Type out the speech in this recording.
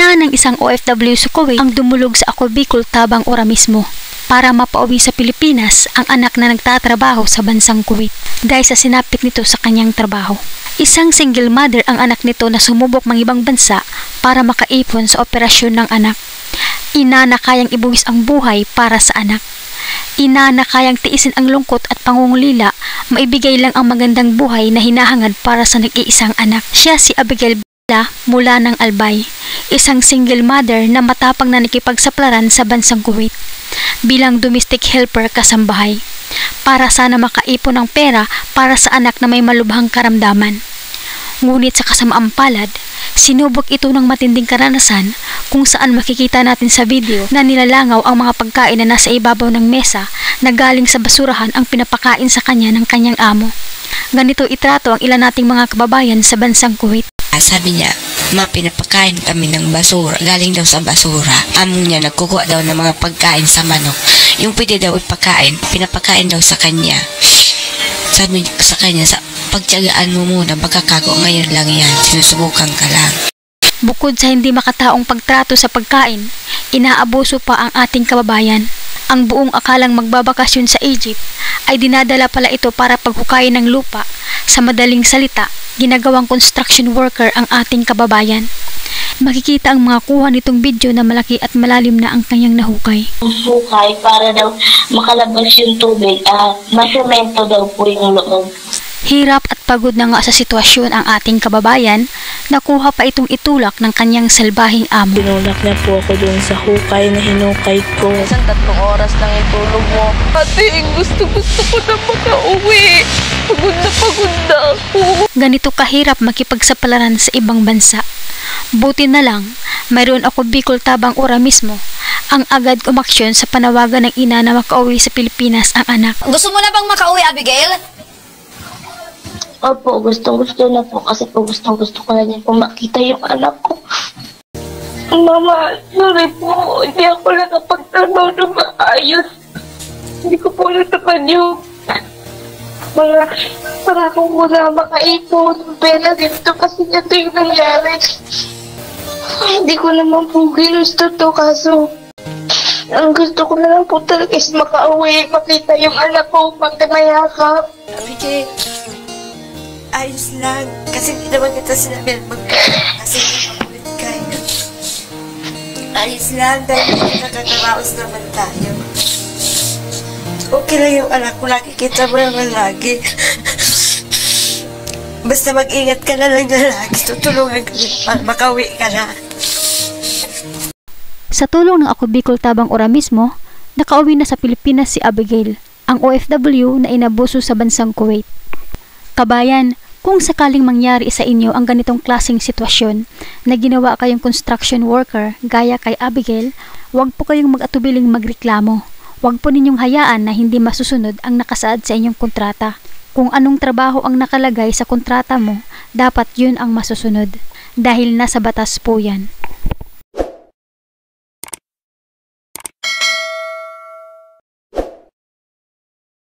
Inasahan ng isang OFW sa Kuwait ang dumulog sa Ako Bicol tabang ora mismo para mapauwi sa Pilipinas ang anak na nagtatrabaho sa bansang Kuwait dahil sa sinapit nito sa kanyang trabaho. Isang single mother ang anak nito na sumubok mang ibang bansa para makaipon sa operasyon ng anak. Ina na kayang ibuwis ang buhay para sa anak. Ina na kayang tiisin ang lungkot at pangungulila, maibigay lang ang magandang buhay na hinahangad para sa nag-iisang anak. Siya si Abigail mula ng Albay, isang single mother na matapang na nakipagsaplaran sa bansang Kuwait bilang domestic helper kasambahay para sana makaipon ng pera para sa anak na may malubhang karamdaman. Ngunit sa kasamaang palad, sinubok ito ng matinding karanasan kung saan makikita natin sa video na nilalangaw ang mga pagkain na nasa ibabaw ng mesa na galing sa basurahan ang pinapakain sa kanya ng kanyang amo. Ganito itrato ang ilan nating mga kababayan sa bansang Kuwait. Sabi niya, pinapakain kami ng basura, galing daw sa basura. Amo niya nagkukuha daw ng mga pagkain sa manok. Yung pwede daw ipakain, pinapakain daw sa kanya. Sabi sa kanya, pagtiyagaan mo muna, magkakago ngayon lang yan, sinusubukan ka lang. Bukod sa hindi makataong pagtrato sa pagkain, inaabuso pa ang ating kababayan. Ang buong akalang magbabakasyon sa Egypt ay dinadala pala ito para paghukayin ng lupa. Sa madaling salita, ginagawang construction worker ang ating kababayan. Makikita ang mga kuha nitong video na malaki at malalim na ang kanyang nahukay. Hukay para daw makalabas yung tubig, masemento daw po yung loob. Hirap at pagod na nga sa sitwasyon ang ating kababayan, nakuha pa itong itulak ng kanyang salbahing amo. Tinulak niya po ako doon sa hukay na hinukay ko. Isang 3 oras lang itulog mo. Ate, gusto ko na makauwi. Pagod na ako. Ganito kahirap makipagsapalaran sa ibang bansa. Buti na lang, mayroon Ako Bicol tabang ora mismo ang agad umaksyon sa panawagan ng ina na makauwi sa Pilipinas ang anak. Gusto mo na bang makauwi, Abigail? Opo, gusto na po kasi po gusto ko na din po makita yung anak ko. Mama, sorry po, hindi ako nakapagtrabaho na maayos. Hindi ko po natapan yung para kung muna makaipon ng pera dito kasi ito yung nangyari. Hindi ko naman po ginusto to kaso ang gusto ko na lang po talaga is makauwi, makita yung anak ko, magkamayakap. Abigail, ayos lang. Kasi hindi naman kita sinabi kasi makulit ka. Ayos lang dahil nakakaraos naman tayo. Okay lang yung anak ko, nakikita mo naman lagi. Basta mag-ingat ka na lang na lagi. Tutulungan ka para makauwi ka na. Sa tulong ng Ako Bicol tabang ora mismo, nakauwi na sa Pilipinas si Abigail, ang OFW na inabuso sa bansang Kuwait. Kabayan, kung sakaling mangyari sa inyo ang ganitong klaseng sitwasyon na ginawa kayong construction worker gaya kay Abigail, huwag po kayong mag-atubiling magreklamo. Huwag po ninyong hayaan na hindi masusunod ang nakasaad sa inyong kontrata. Kung anong trabaho ang nakalagay sa kontrata mo, dapat yun ang masusunod. Dahil nasa batas po yan.